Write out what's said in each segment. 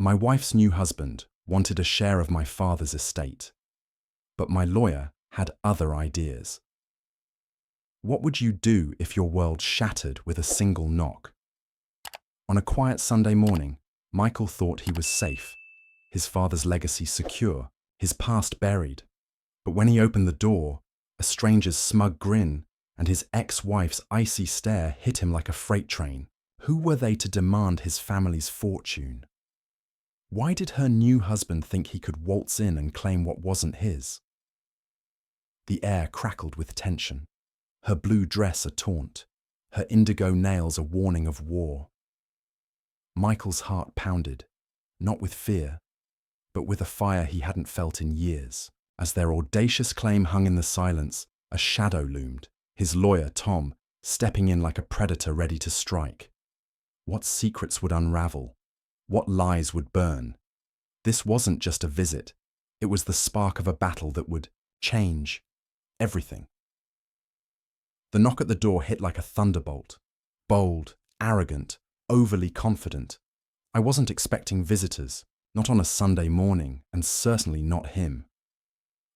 My wife's new husband wanted a share of my father's estate, but my lawyer had other ideas. What would you do if your world shattered with a single knock? On a quiet Sunday morning, Michael thought he was safe, his father's legacy secure, his past buried. But when he opened the door, a stranger's smug grin and his ex-wife's icy stare hit him like a freight train. Who were they to demand his family's fortune? Why did her new husband think he could waltz in and claim what wasn't his? The air crackled with tension, her blue dress a taunt, her indigo nails a warning of war. Michael's heart pounded, not with fear, but with a fire he hadn't felt in years. As their audacious claim hung in the silence, a shadow loomed, his lawyer, Tom, stepping in like a predator ready to strike. What secrets would unravel? What lies would burn? This wasn't just a visit. It was the spark of a battle that would change everything. The knock at the door hit like a thunderbolt. Bold, arrogant, overly confident. I wasn't expecting visitors, not on a Sunday morning, and certainly not him.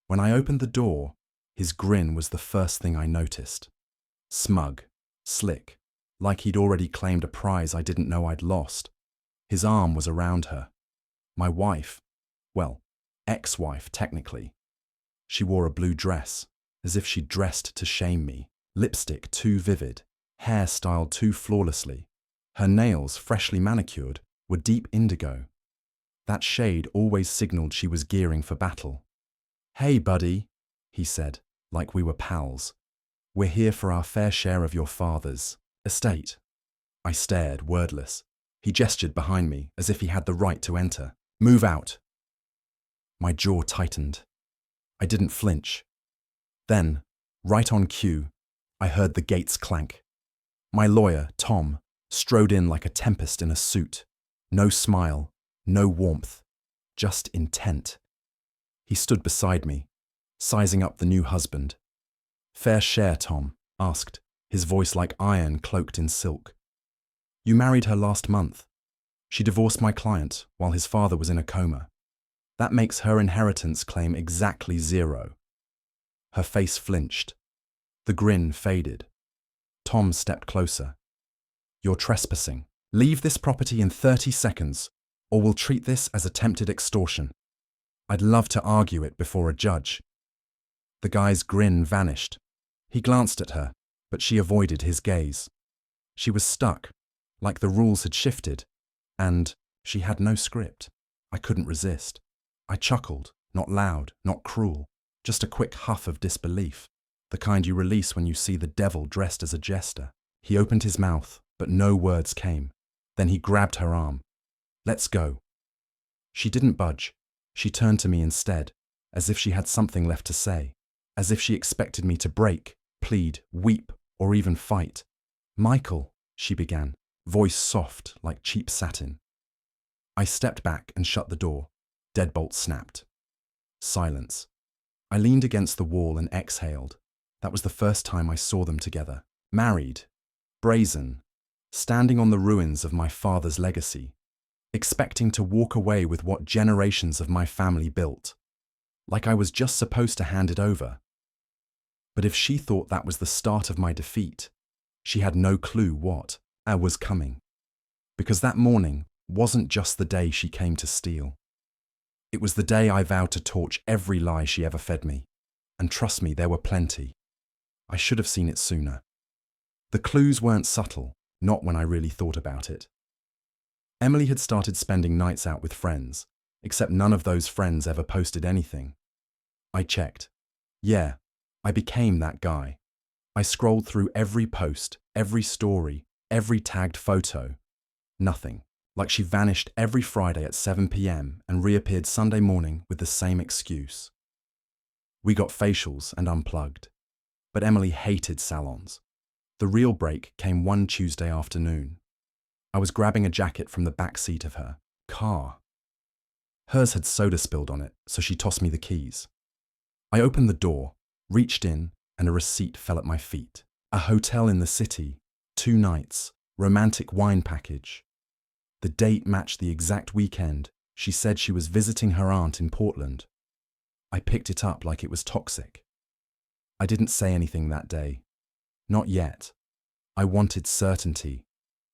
When I opened the door, his grin was the first thing I noticed. Smug, slick, like he'd already claimed a prize I didn't know I'd lost. His arm was around her. My wife, well, ex-wife technically. She wore a blue dress, as if she'd dressed to shame me. Lipstick too vivid, hair styled too flawlessly. Her nails, freshly manicured, were deep indigo. That shade always signaled she was gearing for battle. "Hey, buddy," he said, like we were pals. "We're here for our fair share of your father's estate." I stared, wordless. He gestured behind me, as if he had the right to enter. "Move out." My jaw tightened. I didn't flinch. Then, right on cue, I heard the gates clank. My lawyer, Tom, strode in like a tempest in a suit. No smile, no warmth, just intent. He stood beside me, sizing up the new husband. "Fair share, Tom?" asked, his voice like iron cloaked in silk. "You married her last month. She divorced my client while his father was in a coma. That makes her inheritance claim exactly 0. Her face flinched. The grin faded. Tom stepped closer. "You're trespassing. Leave this property in 30 seconds, or we'll treat this as attempted extortion. I'd love to argue it before a judge." The guy's grin vanished. He glanced at her, but she avoided his gaze. She was stuck, like the rules had shifted, and she had no script. I couldn't resist. I chuckled, not loud, not cruel, just a quick huff of disbelief, the kind you release when you see the devil dressed as a jester. He opened his mouth, but no words came. Then he grabbed her arm. "Let's go." She didn't budge. She turned to me instead, as if she had something left to say, as if she expected me to break, plead, weep, or even fight. "Michael," she began, voice soft like cheap satin. I stepped back and shut the door. Deadbolt snapped. Silence. I leaned against the wall and exhaled. That was the first time I saw them together. Married. Brazen. Standing on the ruins of my father's legacy. Expecting to walk away with what generations of my family built. Like I was just supposed to hand it over. But if she thought that was the start of my defeat, she had no clue what was coming. Because that morning wasn't just the day she came to steal. It was the day I vowed to torch every lie she ever fed me. And trust me, there were plenty. I should have seen it sooner. The clues weren't subtle, not when I really thought about it. Emily had started spending nights out with friends, except none of those friends ever posted anything. I checked. Yeah, I became that guy. I scrolled through every post, every story, every tagged photo. Nothing. Like she vanished every Friday at 7 p.m. and reappeared Sunday morning with the same excuse. We got facials and unplugged. But Emily hated salons. The real break came one Tuesday afternoon. I was grabbing a jacket from the back seat of her car. Hers had soda spilled on it, so she tossed me the keys. I opened the door, reached in, and a receipt fell at my feet. A hotel in the city, 2 nights, romantic wine package. The date matched the exact weekend. She said she was visiting her aunt in Portland. I picked it up like it was toxic. I didn't say anything that day. Not yet. I wanted certainty.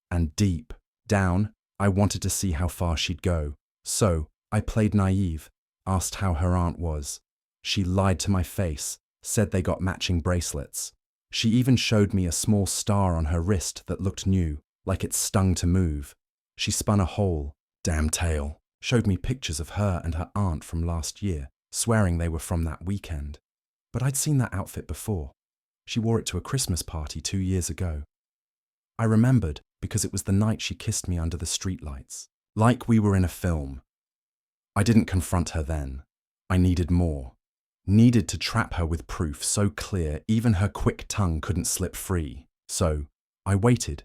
And deep down, I wanted to see how far she'd go. So, I played naive, asked how her aunt was. She lied to my face, said they got matching bracelets. She even showed me a small star on her wrist that looked new, like it stung to move. She spun a whole damn tale, showed me pictures of her and her aunt from last year, swearing they were from that weekend. But I'd seen that outfit before. She wore it to a Christmas party 2 years ago. I remembered because it was the night she kissed me under the streetlights, like we were in a film. I didn't confront her then. I needed more. Needed to trap her with proof so clear even her quick tongue couldn't slip free. So, I waited,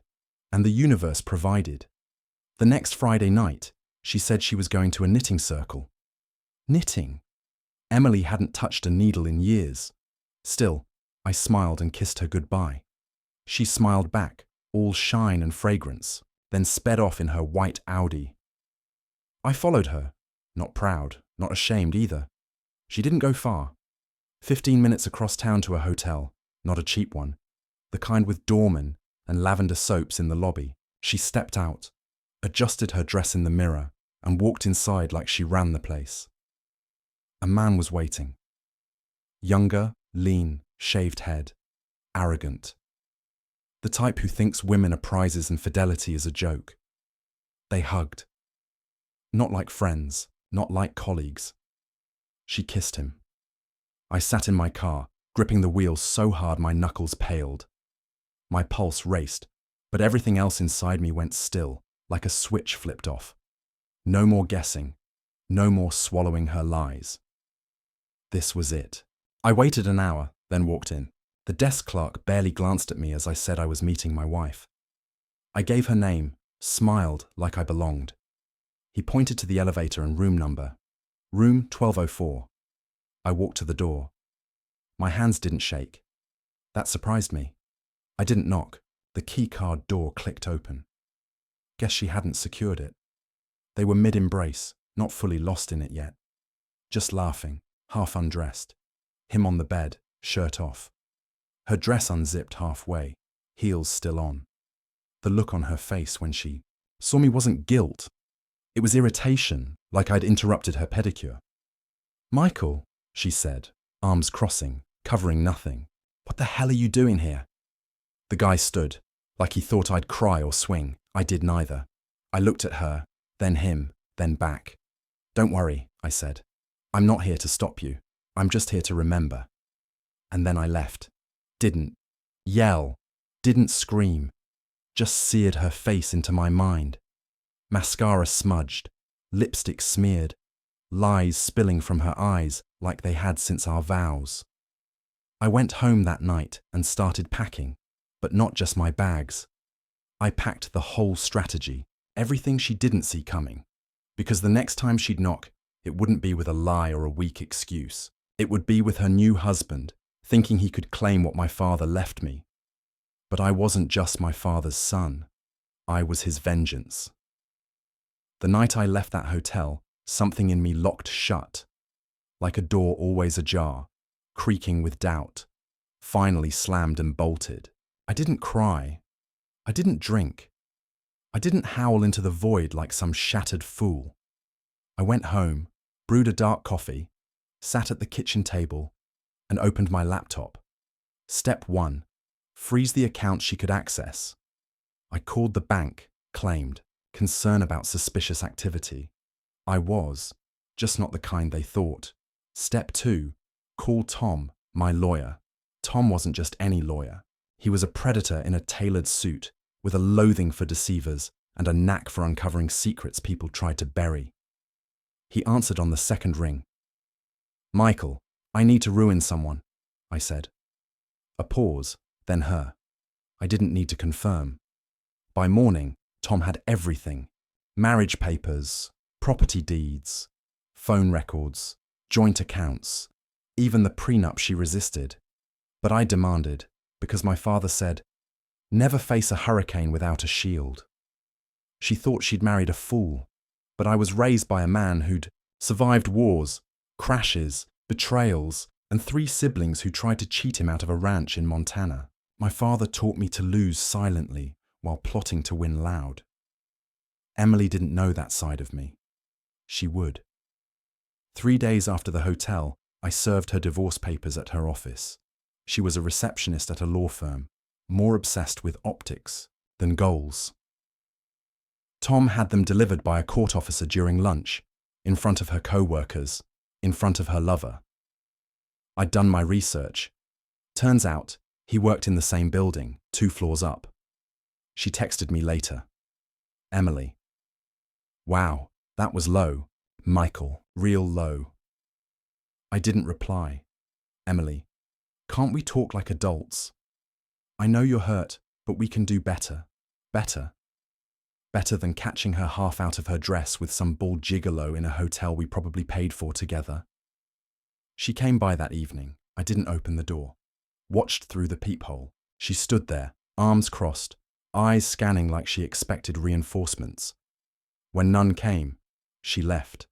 and the universe provided. The next Friday night, she said she was going to a knitting circle. Knitting? Emily hadn't touched a needle in years. Still, I smiled and kissed her goodbye. She smiled back, all shine and fragrance, then sped off in her white Audi. I followed her, not proud, not ashamed either. She didn't go far. 15 minutes across town to a hotel, not a cheap one, the kind with doorman and lavender soaps in the lobby. She stepped out, adjusted her dress in the mirror, and walked inside like she ran the place. A man was waiting. Younger, lean, shaved head, arrogant. The type who thinks women are prizes and fidelity is a joke. They hugged. Not like friends, not like colleagues. She kissed him. I sat in my car, gripping the wheel so hard my knuckles paled. My pulse raced, but everything else inside me went still, like a switch flipped off. No more guessing, no more swallowing her lies. This was it. I waited an hour, then walked in. The desk clerk barely glanced at me as I said I was meeting my wife. I gave her name, smiled like I belonged. He pointed to the elevator and room number. Room 1204. I walked to the door. My hands didn't shake. That surprised me. I didn't knock. The keycard door clicked open. Guess she hadn't secured it. They were mid-embrace, not fully lost in it yet. Just laughing, half undressed. Him on the bed, shirt off. Her dress unzipped halfway, heels still on. The look on her face when she saw me wasn't guilt. It was irritation, like I'd interrupted her pedicure. "Michael," she said, arms crossing, covering nothing. "What the hell are you doing here?" The guy stood, like he thought I'd cry or swing. I did neither. I looked at her, then him, then back. "Don't worry," I said. "I'm not here to stop you. I'm just here to remember." And then I left. Didn't yell, didn't scream, just seared her face into my mind. Mascara smudged, lipstick smeared, lies spilling from her eyes like they had since our vows. I went home that night and started packing, but not just my bags. I packed the whole strategy, everything she didn't see coming, because the next time she'd knock, it wouldn't be with a lie or a weak excuse. It would be with her new husband, thinking he could claim what my father left me. But I wasn't just my father's son. I was his vengeance. The night I left that hotel, something in me locked shut, like a door always ajar, creaking with doubt, finally slammed and bolted. I didn't cry. I didn't drink. I didn't howl into the void like some shattered fool. I went home, brewed a dark coffee, sat at the kitchen table, and opened my laptop. Step 1, freeze the account she could access. I called the bank, claimed, concern about suspicious activity. I was, just not the kind they thought. Step 2, call Tom, my lawyer. Tom wasn't just any lawyer. He was a predator in a tailored suit, with a loathing for deceivers and a knack for uncovering secrets people tried to bury. He answered on the second ring. "Michael, I need to ruin someone," I said. A pause, then her. I didn't need to confirm. By morning, Tom had everything. Marriage papers, property deeds, phone records, joint accounts, even the prenup she resisted. But I demanded, because my father said, "Never face a hurricane without a shield." She thought she'd married a fool, but I was raised by a man who'd survived wars, crashes, betrayals, and 3 siblings who tried to cheat him out of a ranch in Montana. My father taught me to lose silently while plotting to win loud. Emily didn't know that side of me. She would. 3 days after the hotel, I served her divorce papers at her office. She was a receptionist at a law firm, more obsessed with optics than goals. Tom had them delivered by a court officer during lunch, in front of her co-workers, in front of her lover. I'd done my research. Turns out, he worked in the same building, 2 floors up. She texted me later. Emily. Wow, that was low. Michael, real low. I didn't reply. Emily, can't we talk like adults? I know you're hurt, but we can do better. Better. Better than catching her half out of her dress with some bald gigolo in a hotel we probably paid for together. She came by that evening. I didn't open the door. Watched through the peephole. She stood there, arms crossed, eyes scanning like she expected reinforcements. When none came, she left.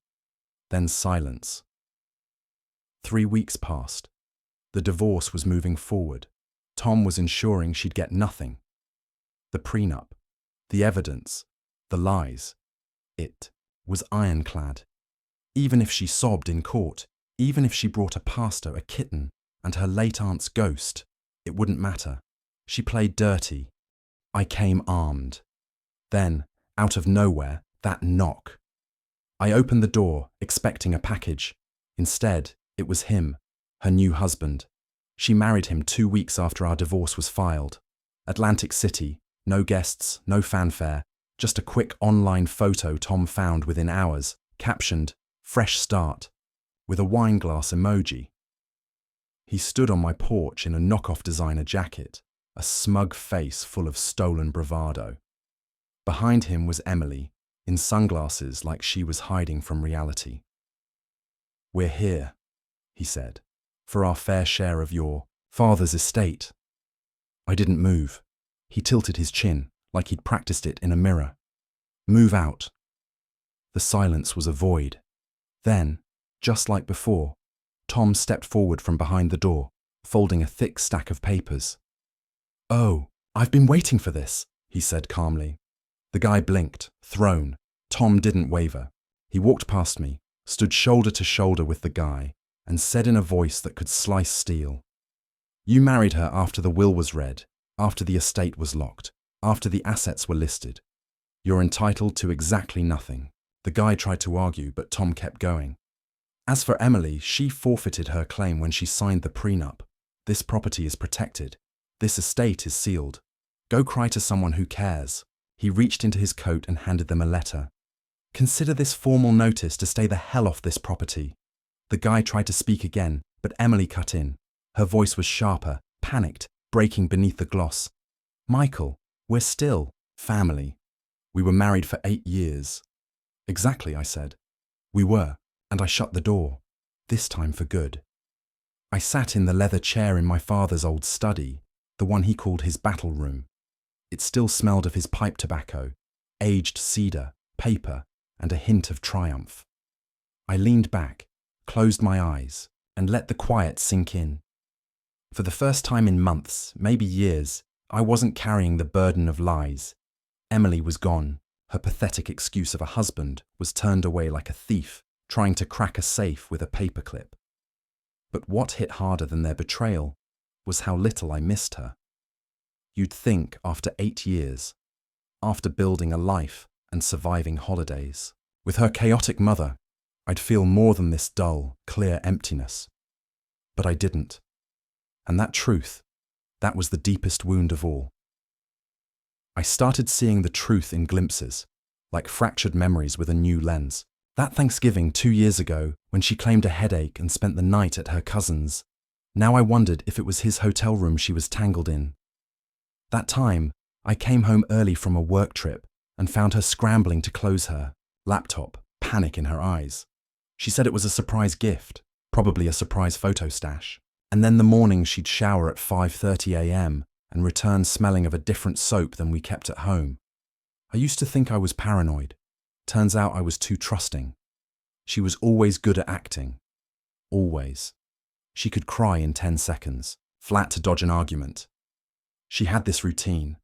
Then silence. 3 weeks passed. The divorce was moving forward. Tom was ensuring she'd get nothing. The prenup, the evidence, the lies. It was ironclad. Even if she sobbed in court, even if she brought a pastor, a kitten, and her late aunt's ghost, it wouldn't matter. She played dirty. I came armed. Then, out of nowhere, that knock. I opened the door, expecting a package. Instead, it was him, her new husband. She married him 2 weeks after our divorce was filed. Atlantic City, no guests, no fanfare, just a quick online photo Tom found within hours, captioned, "Fresh start," with a wine glass emoji. He stood on my porch in a knockoff designer jacket, a smug face full of stolen bravado. Behind him was Emily, in sunglasses like she was hiding from reality. "We're here," he said, "for our fair share of your father's estate." I didn't move. He tilted his chin, like he'd practiced it in a mirror. "Move out." The silence was a void. Then, just like before, Tom stepped forward from behind the door, folding a thick stack of papers. "Oh, I've been waiting for this," he said calmly. The guy blinked, thrown. Tom didn't waver. He walked past me, stood shoulder to shoulder with the guy, and said in a voice that could slice steel, "You married her after the will was read, after the estate was locked, after the assets were listed. You're entitled to exactly nothing." The guy tried to argue, but Tom kept going. "As for Emily, she forfeited her claim when she signed the prenup. This property is protected. This estate is sealed. Go cry to someone who cares." He reached into his coat and handed them a letter. "Consider this formal notice to stay the hell off this property." The guy tried to speak again, but Emily cut in. Her voice was sharper, panicked, breaking beneath the gloss. "Michael, we're still family. We were married for 8 years. "Exactly," I said. "We were," and I shut the door, this time for good. I sat in the leather chair in my father's old study, the one he called his battle room. It still smelled of his pipe tobacco, aged cedar, paper, and a hint of triumph. I leaned back, closed my eyes, and let the quiet sink in. For the first time in months, maybe years, I wasn't carrying the burden of lies. Emily was gone. Her pathetic excuse of a husband was turned away like a thief, trying to crack a safe with a paperclip. But what hit harder than their betrayal was how little I missed her. You'd think after 8 years, after building a life and surviving holidays, with her chaotic mother, I'd feel more than this dull, clear emptiness. But I didn't. And that truth, that was the deepest wound of all. I started seeing the truth in glimpses, like fractured memories with a new lens. That Thanksgiving 2 years ago, when she claimed a headache and spent the night at her cousin's, now I wondered if it was his hotel room she was tangled in. That time, I came home early from a work trip and found her scrambling to close her laptop, panic in her eyes. She said it was a surprise gift, probably a surprise photo stash. And then the morning she'd shower at 5:30 a.m. and return smelling of a different soap than we kept at home. I used to think I was paranoid. Turns out I was too trusting. She was always good at acting. Always. She could cry in 10 seconds, flat to dodge an argument. She had this routine.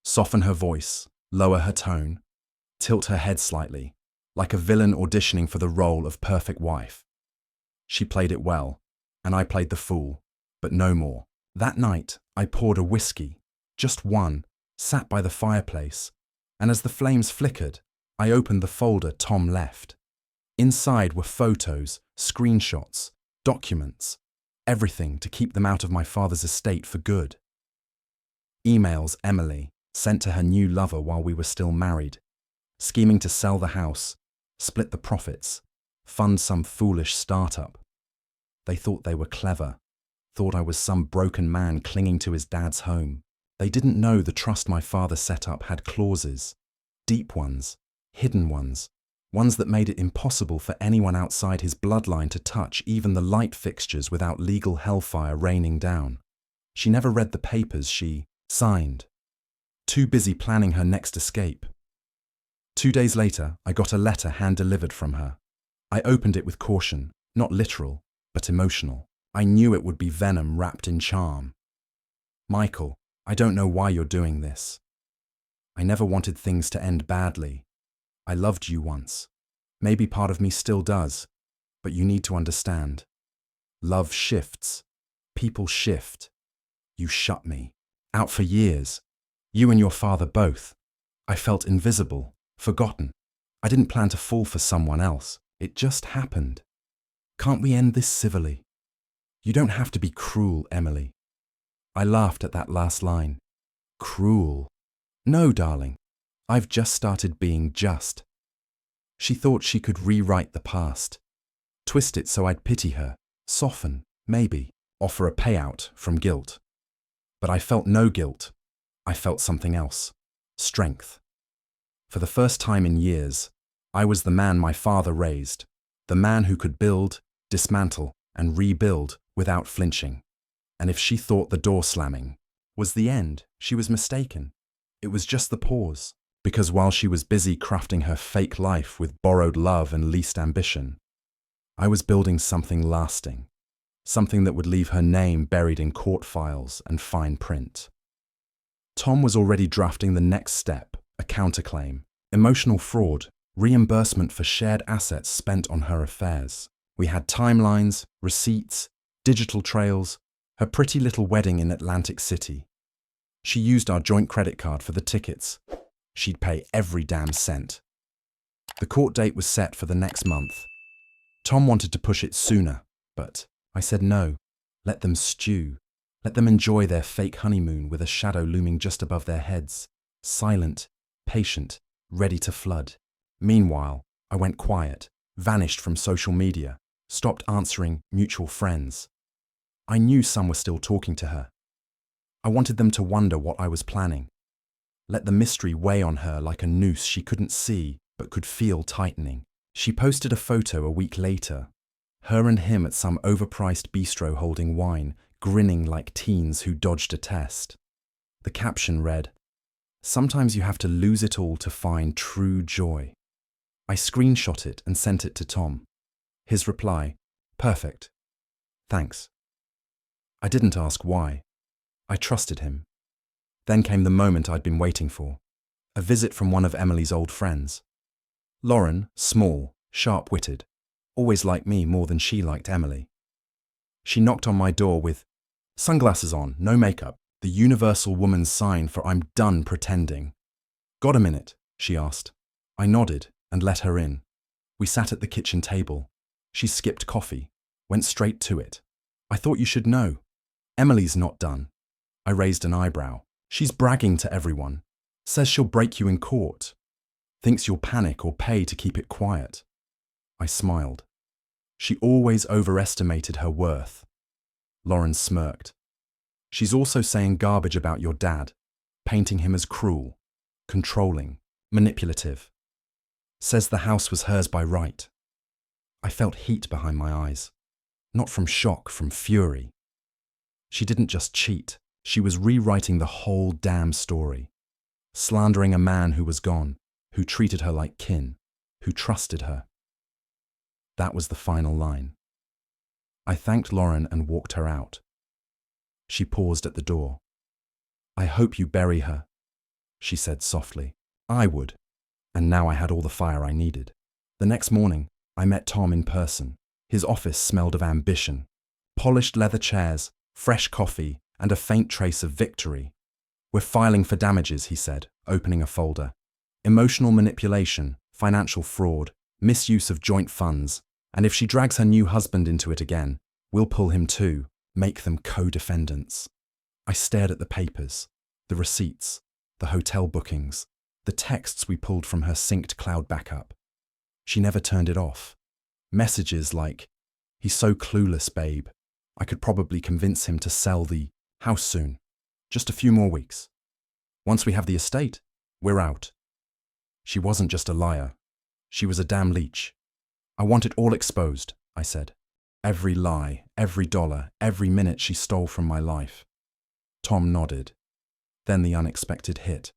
Soften her voice, lower her tone, tilt her head slightly, like a villain auditioning for the role of perfect wife. She played it well, and I played the fool, but no more. That night, I poured a whiskey, just one, sat by the fireplace, and as the flames flickered, I opened the folder Tom left. Inside were photos, screenshots, documents, everything to keep them out of my father's estate for good. Emails Emily sent to her new lover while we were still married, scheming to sell the house, split the profits, fund some foolish startup. They thought they were clever, thought I was some broken man clinging to his dad's home. They didn't know the trust my father set up had clauses, deep ones, hidden ones that made it impossible for anyone outside his bloodline to touch even the light fixtures without legal hellfire raining down. She never read the papers she signed, too busy planning her next escape. 2 days later, I got a letter hand-delivered from her. I opened it with caution, not literal, but emotional. I knew it would be venom wrapped in charm. Michael, I don't know why you're doing this. I never wanted things to end badly. I loved you once. Maybe part of me still does, but you need to understand. Love shifts. People shift. You shut me out for years. You and your father both. I felt invisible, forgotten. I didn't plan to fall for someone else. It just happened. Can't we end this civilly? You don't have to be cruel, Emily. I laughed at that last line. Cruel? No, darling. I've just started being just. She thought she could rewrite the past, twist it so I'd pity her, soften, maybe, offer a payout from guilt. But I felt no guilt. I felt something else. Strength. For the first time in years, I was the man my father raised, the man who could build, dismantle, and rebuild without flinching. And if she thought the door slamming was the end, she was mistaken. It was just the pause. Because while she was busy crafting her fake life with borrowed love and leased ambition, I was building something lasting, something that would leave her name buried in court files and fine print. Tom was already drafting the next step, a counterclaim, emotional fraud, reimbursement for shared assets spent on her affairs. We had timelines, receipts, digital trails, her pretty little wedding in Atlantic City. She used our joint credit card for the tickets. She'd pay every damn cent. The court date was set for the next month. Tom wanted to push it sooner, but I said no. Let them stew. Let them enjoy their fake honeymoon with a shadow looming just above their heads, silent, patient, ready to flood. Meanwhile, I went quiet, vanished from social media, stopped answering mutual friends. I knew some were still talking to her. I wanted them to wonder what I was planning. Let the mystery weigh on her like a noose she couldn't see but could feel tightening. She posted a photo a week later, her and him at some overpriced bistro holding wine, grinning like teens who dodged a test. The caption read, "Sometimes you have to lose it all to find true joy." I screenshot it and sent it to Tom. His reply, "Perfect. Thanks." I didn't ask why. I trusted him. Then came the moment I'd been waiting for. A visit from one of Emily's old friends. Lauren, small, sharp-witted, always liked me more than she liked Emily. She knocked on my door with, "Sunglasses on, no makeup, the universal woman's sign for I'm done pretending." "Got a minute?" she asked. I nodded and let her in. We sat at the kitchen table. She skipped coffee, went straight to it. "I thought you should know. Emily's not done." I raised an eyebrow. "She's bragging to everyone. Says she'll break you in court. Thinks you'll panic or pay to keep it quiet." I smiled. She always overestimated her worth. Lauren smirked. "She's also saying garbage about your dad, painting him as cruel, controlling, manipulative. Says the house was hers by right." I felt heat behind my eyes. Not from shock, from fury. She didn't just cheat. She was rewriting the whole damn story. slandering a man who was gone, who treated her like kin, who trusted her. That was the final line. I thanked Lauren and walked her out. She paused at the door. "I hope you bury her," she said softly. I would. And now I had all the fire I needed. The next morning, I met Tom in person. His office smelled of ambition. Polished leather chairs, fresh coffee, and a faint trace of victory. "We're filing for damages," he said, opening a folder. "Emotional manipulation, financial fraud, misuse of joint funds, and if she drags her new husband into it again, we'll pull him too, make them co-defendants." I stared at the papers, the receipts, the hotel bookings, the texts we pulled from her synced cloud backup. She never turned it off. Messages like, "He's so clueless, babe. I could probably convince him to sell the house soon. Just a few more weeks. Once we have the estate, we're out." She wasn't just a liar. She was a damn leech. "I want it all exposed," I said. Every lie, every dollar, every minute she stole from my life. Tom nodded. Then the unexpected hit.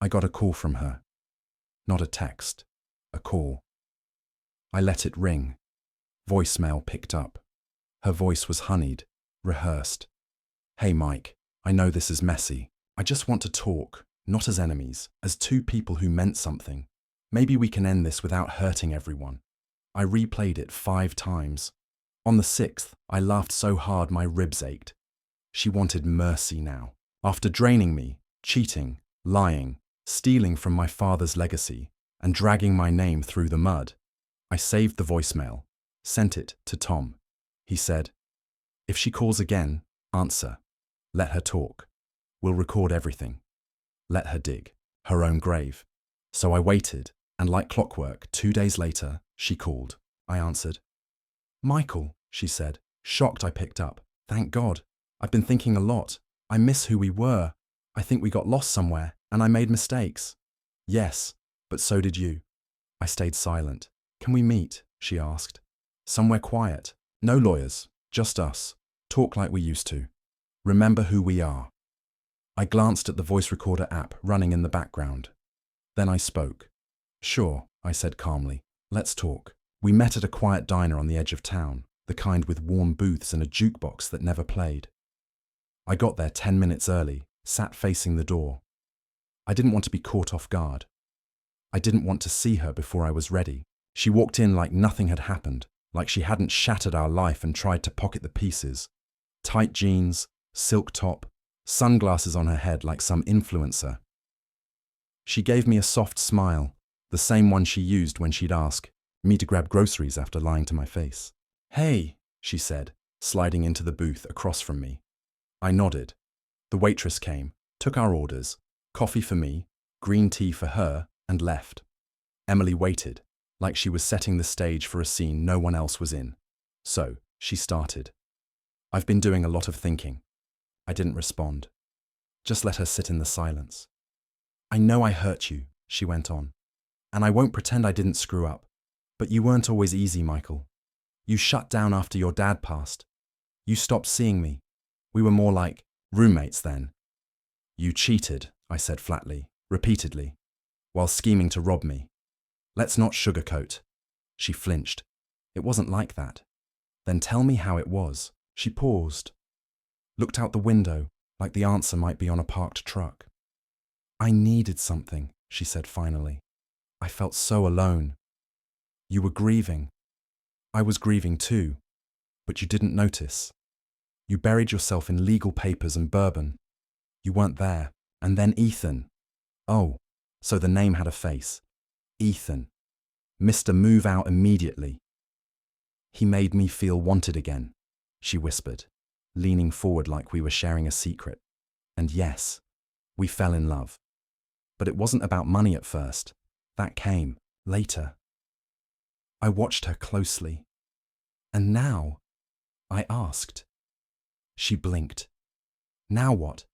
I got a call from her. Not a text, a call. I let it ring. Voicemail picked up. Her voice was honeyed, rehearsed. "Hey Mike, I know this is messy. I just want to talk, not as enemies, as two people who meant something. Maybe we can end this without hurting everyone." I replayed it 5 times. On the 6th, I laughed so hard my ribs ached. She wanted mercy now. After draining me, cheating, lying, stealing from my father's legacy, and dragging my name through the mud, I saved the voicemail, sent it to Tom. He said, "If she calls again, answer. Let her talk. We'll record everything. Let her dig her own grave." So I waited, and like clockwork, 2 days later, she called. I answered. "Michael," she said. Shocked, I picked up. "Thank God. I've been thinking a lot. I miss who we were. I think we got lost somewhere, and I made mistakes." "Yes, but so did you." I stayed silent. "Can we meet?" she asked. "Somewhere quiet. No lawyers, just us. Talk like we used to. Remember who we are." I glanced at the voice recorder app running in the background. Then I spoke. "Sure," I said calmly. "Let's talk." We met at a quiet diner on the edge of town, the kind with warm booths and a jukebox that never played. I got there 10 minutes early, sat facing the door. I didn't want to be caught off guard. I didn't want to see her before I was ready. She walked in like nothing had happened, like she hadn't shattered our life and tried to pocket the pieces. Tight jeans, silk top, sunglasses on her head like some influencer. She gave me a soft smile, the same one she used when she'd ask me to grab groceries after lying to my face. "Hey," she said, sliding into the booth across from me. I nodded. The waitress came, took our orders, coffee for me, green tea for her, and left. Emily waited, like she was setting the stage for a scene no one else was in. So, she started. "I've been doing a lot of thinking." I didn't respond. Just let her sit in the silence. "I know I hurt you," she went on, "and I won't pretend I didn't screw up. But you weren't always easy, Michael. You shut down after your dad passed. You stopped seeing me. We were more like roommates then." "You cheated," I said flatly, repeatedly, while scheming to rob me. "Let's not sugarcoat." She flinched. "It wasn't like that." "Then tell me how it was." She paused, looked out the window like the answer might be on a parked truck. "I needed something," she said finally. "I felt so alone. You were grieving. I was grieving too, but you didn't notice. You buried yourself in legal papers and bourbon. You weren't there. And then Ethan. Oh, so the name had a face. Ethan. Mr. Move Out Immediately. He made me feel wanted again," she whispered, leaning forward like we were sharing a secret. "And yes, we fell in love. But it wasn't about money at first. That came later." I watched her closely. "And now?" I asked. She blinked. "Now what?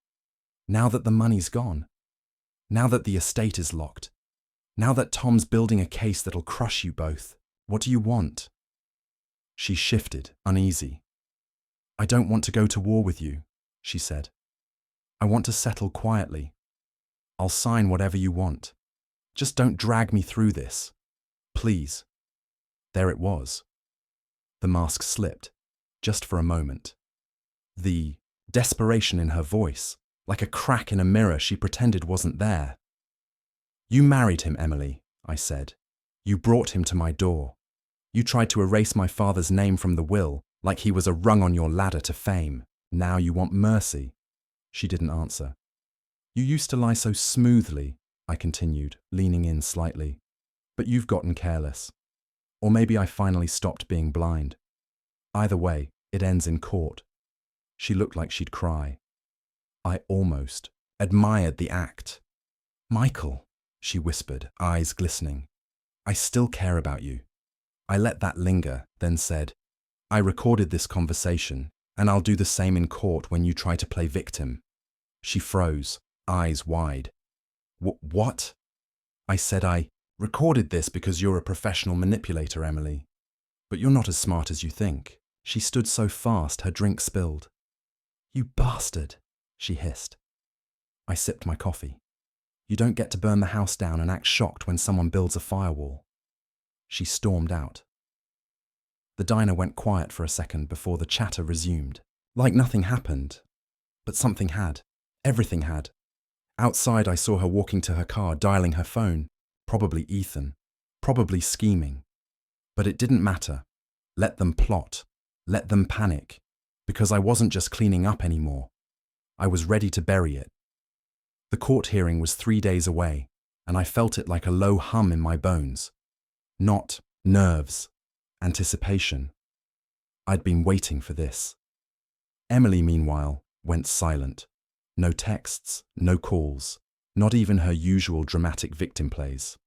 Now that the money's gone? Now that the estate is locked? Now that Tom's building a case that'll crush you both? What do you want?" She shifted, uneasy. "I don't want to go to war with you," she said. "I want to settle quietly. I'll sign whatever you want. Just don't drag me through this. Please. There it was. The mask slipped, just for a moment. The desperation in her voice, like a crack in a mirror she pretended wasn't there. You married him, Emily, I said. You brought him to my door. You tried to erase my father's name from the will, like he was a rung on your ladder to fame. Now you want mercy. She didn't answer. You used to lie so smoothly, I continued, leaning in slightly. But you've gotten careless. Or maybe I finally stopped being blind. Either way, it ends in court. She looked like she'd cry. I almost admired the act. Michael, she whispered, eyes glistening. I still care about you. I let that linger, then said, I recorded this conversation, and I'll do the same in court when you try to play victim. She froze, eyes wide. What? I said, I recorded this because you're a professional manipulator, Emily. But you're not as smart as you think. She stood so fast her drink spilled. You bastard, she hissed. I sipped my coffee. You don't get to burn the house down and act shocked when someone builds a firewall. She stormed out. The diner went quiet for a second before the chatter resumed. Like nothing happened. But something had. Everything had. Outside I saw her walking to her car, dialing her phone. Probably Ethan. Probably scheming. But it didn't matter. Let them plot. Let them panic. Because I wasn't just cleaning up anymore. I was ready to bury it. The court hearing was 3 days away, and I felt it like a low hum in my bones. Not nerves. Anticipation. I'd been waiting for this. Emily, meanwhile, went silent. No texts, no calls, not even her usual dramatic victim plays.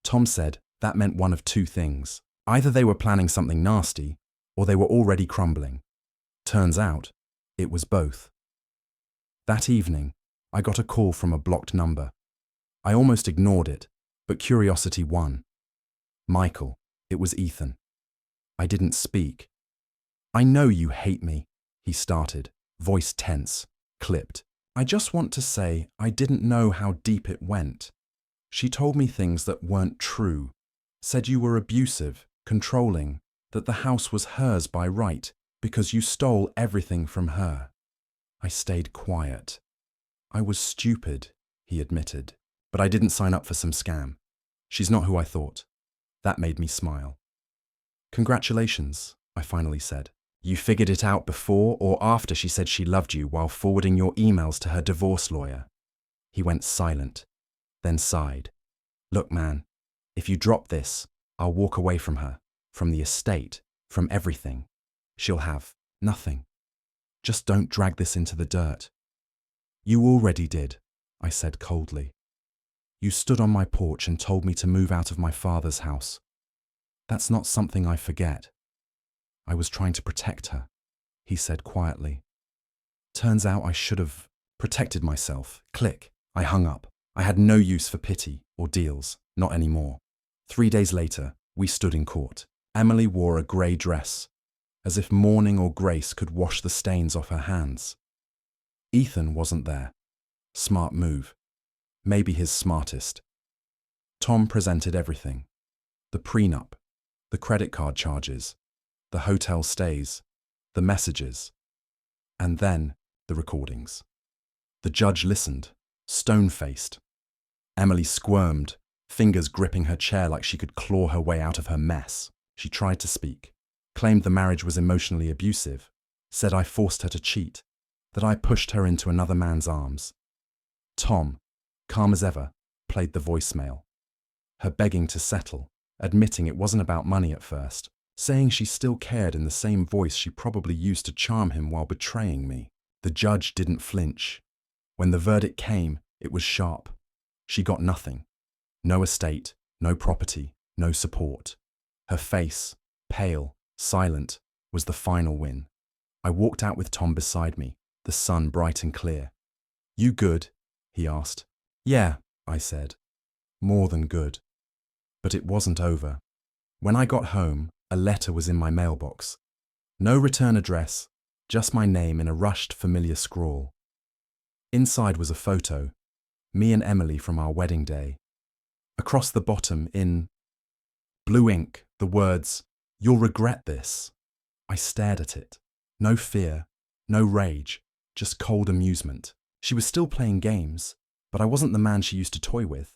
Tom said that meant one of two things. Either they were planning something nasty, or they were already crumbling. Turns out, it was both. That evening, I got a call from a blocked number. I almost ignored it, but curiosity won. Michael, it was Ethan. I didn't speak. I know you hate me, he started, voice tense, clipped. I just want to say I didn't know how deep it went. She told me things that weren't true, said you were abusive, controlling, that the house was hers by right because you stole everything from her. I stayed quiet. I was stupid, he admitted, but I didn't sign up for some scam. She's not who I thought. That made me smile. Congratulations, I finally said. You figured it out before or after she said she loved you while forwarding your emails to her divorce lawyer? He went silent, then sighed. Look, man, if you drop this, I'll walk away from her, from the estate, from everything. She'll have nothing. Just don't drag this into the dirt. You already did, I said coldly. You stood on my porch and told me to move out of my father's house. That's not something I forget. I was trying to protect her, he said quietly. Turns out I should have protected myself. Click. I hung up. I had no use for pity or deals, not anymore. 3 days later, we stood in court. Emily wore a grey dress, as if mourning or grace could wash the stains off her hands. Ethan wasn't there. Smart move. Maybe his smartest. Tom presented everything. The prenup, the credit card charges, the hotel stays, the messages, and then the recordings. The judge listened, stone-faced. Emily squirmed, fingers gripping her chair like she could claw her way out of her mess. She tried to speak, claimed the marriage was emotionally abusive, said I forced her to cheat, that I pushed her into another man's arms. Tom, calm as ever, played the voicemail. Her begging to settle, admitting it wasn't about money at first, saying she still cared in the same voice she probably used to charm him while betraying me. The judge didn't flinch. When the verdict came, it was sharp. She got nothing. No estate, no property, no support. Her face, pale, silent, was the final win. I walked out with Tom beside me, the sun bright and clear. You good? He asked. Yeah, I said. More than good. But it wasn't over. When I got home, a letter was in my mailbox. No return address, just my name in a rushed, familiar scrawl. Inside was a photo. Me and Emily from our wedding day. Across the bottom, in blue ink, the words, "You'll regret this." I stared at it. No fear, no rage, just cold amusement. She was still playing games, but I wasn't the man she used to toy with.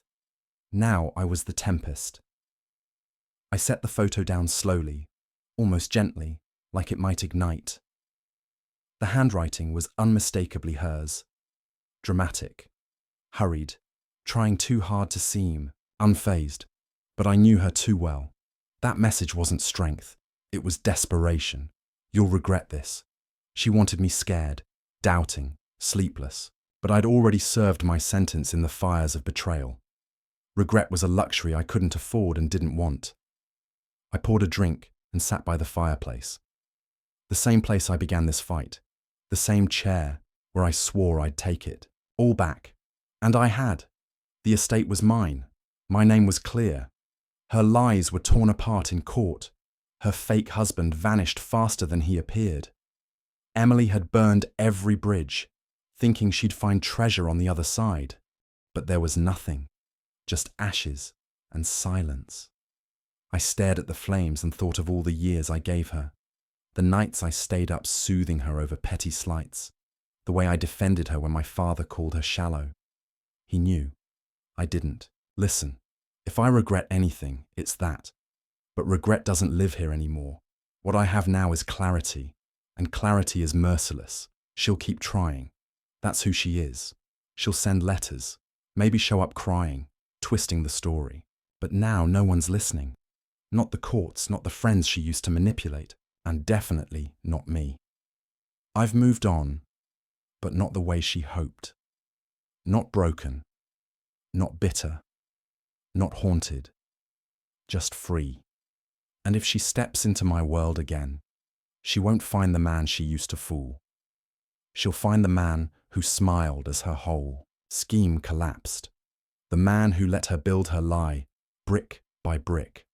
Now I was the tempest. I set the photo down slowly, almost gently, like it might ignite. The handwriting was unmistakably hers. Dramatic, hurried, trying too hard to seem unfazed, but I knew her too well. That message wasn't strength, it was desperation. You'll regret this. She wanted me scared, doubting, sleepless, but I'd already served my sentence in the fires of betrayal. Regret was a luxury I couldn't afford and didn't want. I poured a drink and sat by the fireplace. The same place I began this fight, the same chair where I swore I'd take it, all back. And I had. The estate was mine. My name was clear. Her lies were torn apart in court. Her fake husband vanished faster than he appeared. Emily had burned every bridge, thinking she'd find treasure on the other side. But there was nothing, just ashes and silence. I stared at the flames and thought of all the years I gave her, the nights I stayed up soothing her over petty slights, the way I defended her when my father called her shallow. He knew. I didn't. Listen, if I regret anything, it's that. But regret doesn't live here anymore. What I have now is clarity, and clarity is merciless. She'll keep trying. That's who she is. She'll send letters, maybe show up crying, twisting the story. But now no one's listening. Not the courts, not the friends she used to manipulate, and definitely not me. I've moved on, but not the way she hoped. Not broken, not bitter, not haunted, just free. And if she steps into my world again, she won't find the man she used to fool. She'll find the man who smiled as her whole scheme collapsed, the man who let her build her lie, brick by brick,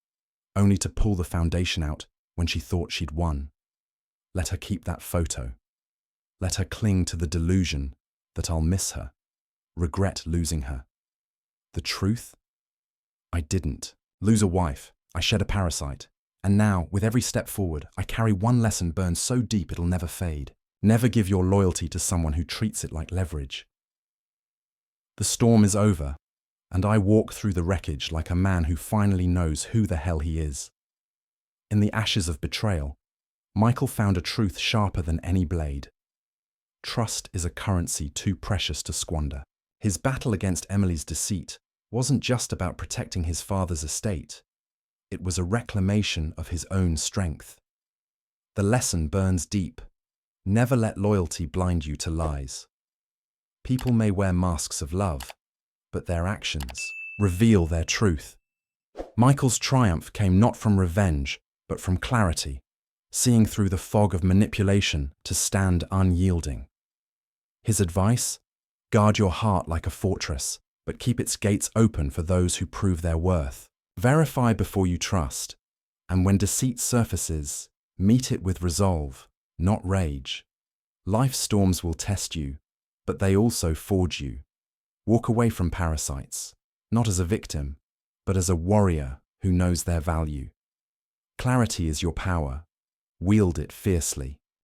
only to pull the foundation out when she thought she'd won. Let her keep that photo. Let her cling to the delusion that I'll miss her, regret losing her. The truth? I didn't lose a wife. I shed a parasite. And now, with every step forward, I carry one lesson burned so deep it'll never fade. Never give your loyalty to someone who treats it like leverage. The storm is over, and I walk through the wreckage like a man who finally knows who the hell he is. In the ashes of betrayal, Michael found a truth sharper than any blade. Trust is a currency too precious to squander. His battle against Emily's deceit wasn't just about protecting his father's estate. It was a reclamation of his own strength. The lesson burns deep. Never let loyalty blind you to lies. People may wear masks of love, but their actions reveal their truth. Michael's triumph came not from revenge, but from clarity, seeing through the fog of manipulation to stand unyielding. His advice? Guard your heart like a fortress, but keep its gates open for those who prove their worth. Verify before you trust, and when deceit surfaces, meet it with resolve, not rage. Life's storms will test you, but they also forge you. Walk away from parasites, not as a victim, but as a warrior who knows their value. Clarity is your power. Wield it fiercely.